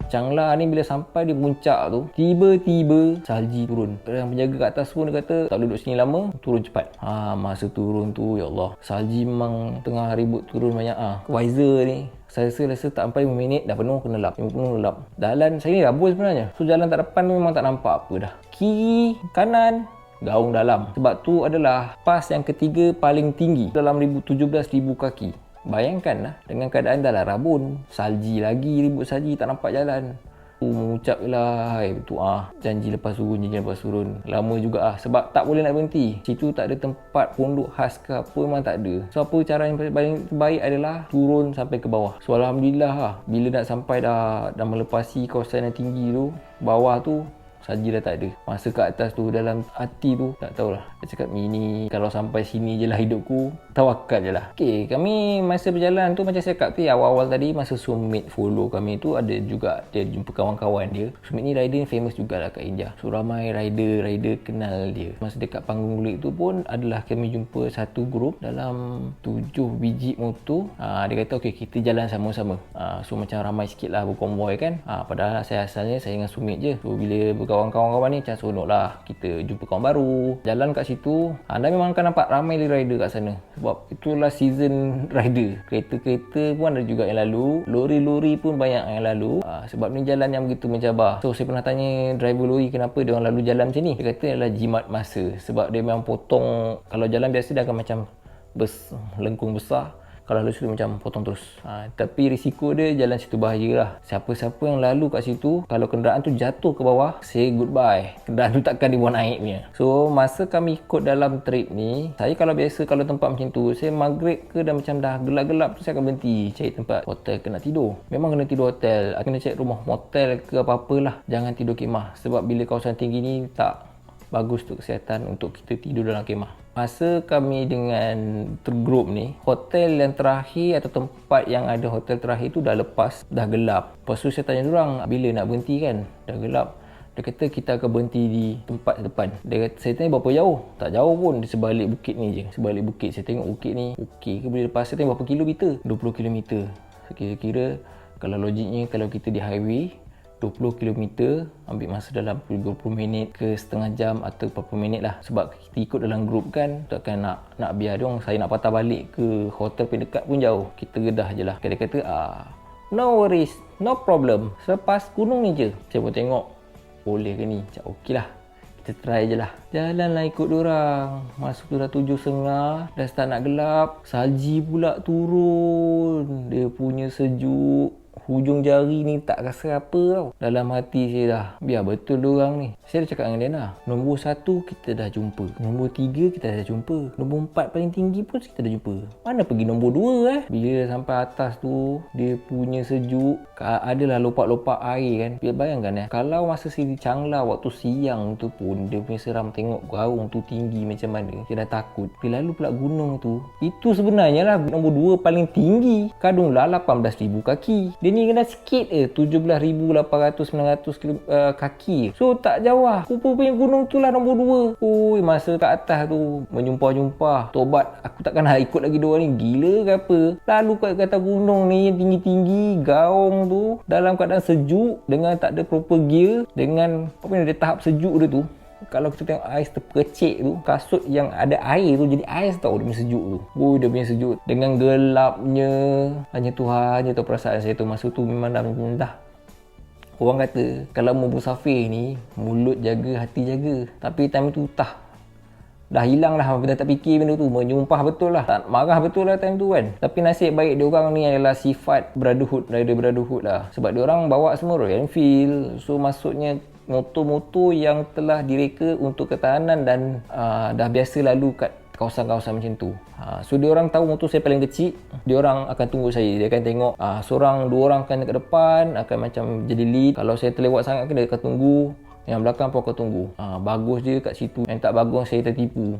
Changla ni bila sampai di puncak tu, tiba-tiba salji turun. Yang penjaga kat atas pun dia kata tak boleh duduk sini lama, turun cepat. Masa turun tu, ya Allah, salji memang tengah ribut turun banyak. Wiser ni saya rasa tak sampai 5 minit dah penuh, kena lap. 50 lap. Jalan saya ni rabun sebenarnya. So jalan tak depan tu memang tak nampak apa dah. Kiri, kanan, gaung dalam. Sebab tu adalah pas yang ketiga paling tinggi dalam 17,000 kaki. Bayangkan lah, dengan keadaan dah lah rabun, salji lagi, ribut salji, tak nampak jalan. Mengucap je lah, hai betul janji lepas turun, janji lepas turun. Lama juga sebab tak boleh nak berhenti. Situ tak ada tempat pondok khas ke apa, memang tak ada. So apa cara yang paling terbaik adalah turun sampai ke bawah. So Alhamdulillah bila nak sampai dah melepasi kawasan yang tinggi tu, bawah tu salji dah tak ada. Masa kat atas tu, dalam hati tu tak tahulah. Dia cakap ini kalau sampai sini je lah hidupku, tawakal je lah. Okay, kami masa berjalan tu macam saya cakap awal-awal tadi, masa Sumit follow kami tu, ada juga dia jumpa kawan-kawan dia. Sumit ni rider ni famous jugalah kat India. So ramai rider kenal dia. Masa dekat panggung leg tu pun adalah kami jumpa satu grup dalam 7 biji motor. Dia kata okay, kita jalan sama-sama. So macam ramai sikit lah berkonvoy kan. Padahal saya asalnya saya dengan Sumit je. So bila kawan-kawan ni macam seronok lah, kita jumpa kawan baru, jalan kat situ. Anda memang akan nampak ramai rider kat sana sebab itulah season rider. Kereta-kereta pun ada juga yang lalu, lori-lori pun banyak yang lalu, sebab ni jalan yang begitu mencabar. So saya pernah tanya driver lori kenapa dia orang lalu jalan macam ni. Dia kata adalah jimat masa, sebab dia memang potong. Kalau jalan biasa dia akan macam lengkung besar, kalau lalu situ macam potong terus. Tapi risiko dia jalan situ bahaya lah. Siapa-siapa yang lalu kat situ, kalau kenderaan tu jatuh ke bawah, say goodbye. Kenderaan tu takkan dibawa naik punya. So masa kami ikut dalam trip ni, saya kalau biasa kalau tempat macam tu, saya maghrib ke dah macam dah gelap-gelap tu saya akan berhenti cari tempat hotel kena tidur. Memang kena tidur hotel, kena cari rumah motel ke apa-apalah. Jangan tidur kemah, sebab bila kawasan tinggi ni tak bagus untuk kesihatan untuk kita tidur dalam kemah. Masa kami dengan grup ni, hotel yang terakhir atau tempat yang ada hotel terakhir tu dah lepas, dah gelap. Lepas tu saya tanya diorang bila nak berhenti kan, dah gelap. Dia kata kita akan berhenti di tempat depan. Dia kata, saya tanya berapa jauh? Tak jauh pun, di sebalik bukit ni je. Sebalik bukit, saya tengok bukit ni okey ke boleh lepas. Saya tanya berapa kilometer? 20 kilometer. Kira-kira kalau logiknya, kalau kita di highway 20 km ambil masa dalam 20 minit ke setengah jam atau 40 minit lah. Sebab kita ikut dalam grup kan, takkan nak biar diorang saya nak patah balik ke hotel paling dekat pun jauh. Kita gedah je lah. Dia kata no worries, no problem, selepas gunung ni je. Saya pun tengok boleh ke ni. Cakap okey lah, kita try je lah. Jalan lah ikut diorang. Masa tu dah 7.30, dah start nak gelap. Salji pula turun. Dia punya sejuk, hujung jari ni tak rasa apa tau. Dalam hati saya dah, biar betul diorang ni. Saya dah cakap dengan Diana, nombor 1 kita dah jumpa, nombor 3 kita dah jumpa, nombor 4 paling tinggi pun kita dah jumpa. Mana pergi nombor 2 Bila dah sampai atas tu, dia punya sejuk, adalah lopak-lopak air kan. Biar bayangkan kalau masa saya di Changla waktu siang tu pun, dia punya seram tengok gaung tu tinggi macam mana. Dia dah takut. Bila lalu pula gunung tu, itu sebenarnya lah nombor 2 paling tinggi. Kadung lah 18,000 kaki. Dia ni kena sikit 17,800-900 kaki. So tak jauh lah. Kupu punya gunung tu lah nombor 2. Masa kat atas tu menyumpah-nyumpah, tobat aku takkan nak ikut lagi diorang ni, gila ke apa. Lalu kat atas gunung ni yang tinggi-tinggi, gaung tu dalam keadaan sejuk, dengan tak ada proper gear, dengan dia tahap sejuk dia tu. Kalau kita tengok ais terpercik tu, kasut yang ada air tu jadi ais tau, dia punya sejuk tu. Dia punya sejuk. Dengan gelapnya, hanya Tuhan je tahu perasaan saya tu. Masa tu memang dah orang kata, kalau mau bersafir ni, mulut jaga, hati jaga. Tapi time tu dah hilang lah, dah tak fikir benda tu. Menyumpah betul lah, tak marah betul lah time tu kan. Tapi nasib baik diorang ni adalah sifat brotherhood, rider brotherhood lah. Sebab diorang bawa semua Royal Enfield. So maksudnya motor-motor yang telah direka untuk ketahanan dan dah biasa lalu kat kawasan-kawasan macam tu. So diorang tahu motor saya paling kecil, diorang akan tunggu saya. Dia akan tengok seorang, dua orang akan dekat depan, akan macam jadi lead. Kalau saya terlewat sangat dia akan tunggu, yang belakang pun akan tunggu. Bagus je kat situ. Yang tak bagus saya tertipu.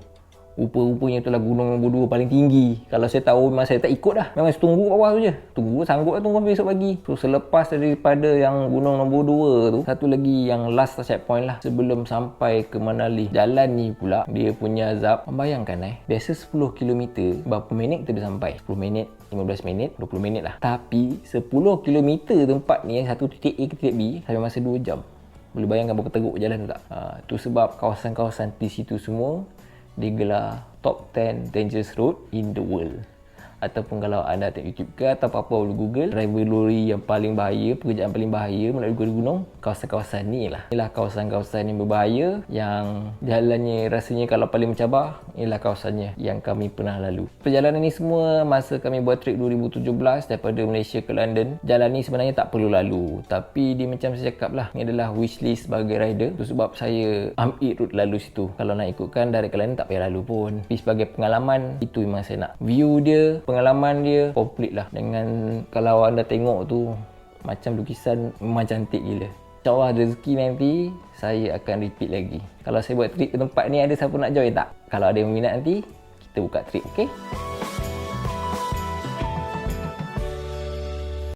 Rupa-rupanya itulah gunung nombor 2 paling tinggi. Kalau saya tahu memang saya tak ikut dah. Memang saya tunggu kat bawah tu je. Tunggu, sanggup lah tunggu sampai esok pagi. So selepas daripada yang gunung nombor 2 tu, satu lagi yang last checkpoint lah sebelum sampai ke Manali. Jalan ni pula dia punya azab. Bayangkan biasa 10 km berapa minit kita dah sampai? 10 minit, 15 minit, 20 minit lah. Tapi 10 km tempat ni, satu titik A ke titik B, sampai masa 2 jam. Boleh bayangkan berapa teruk jalan tu tak? Tu sebab kawasan-kawasan di situ semua digelar top 10 dangerous road in the world. Ataupun kalau anda tengok YouTube ke atau apa-apa boleh Google, driver lori yang paling bahaya, pekerjaan paling bahaya melalui gunung, kawasan-kawasan ni lah. Inilah kawasan-kawasan yang berbahaya, yang jalannya rasanya kalau paling mencabar, inilah kawasannya yang kami pernah lalu. Perjalanan ni semua masa kami buat trip 2017 daripada Malaysia ke London. Jalan ni sebenarnya tak perlu lalu, tapi dia macam saya cakap lah, ni adalah wishlist sebagai rider. Itu sebab saya ambil route lalu situ. Kalau nak ikutkan dari ke London tak payah lalu pun. Tapi sebagai pengalaman, itu memang saya nak. View dia, pengalaman dia komplit lah. Dengan kalau anda tengok tu macam lukisan, memang cantik gila. InsyaAllah rezeki nanti saya akan repeat lagi. Kalau saya buat trip ke tempat ni, ada siapa nak join tak? Kalau ada yang minat nanti kita buka trip, ok?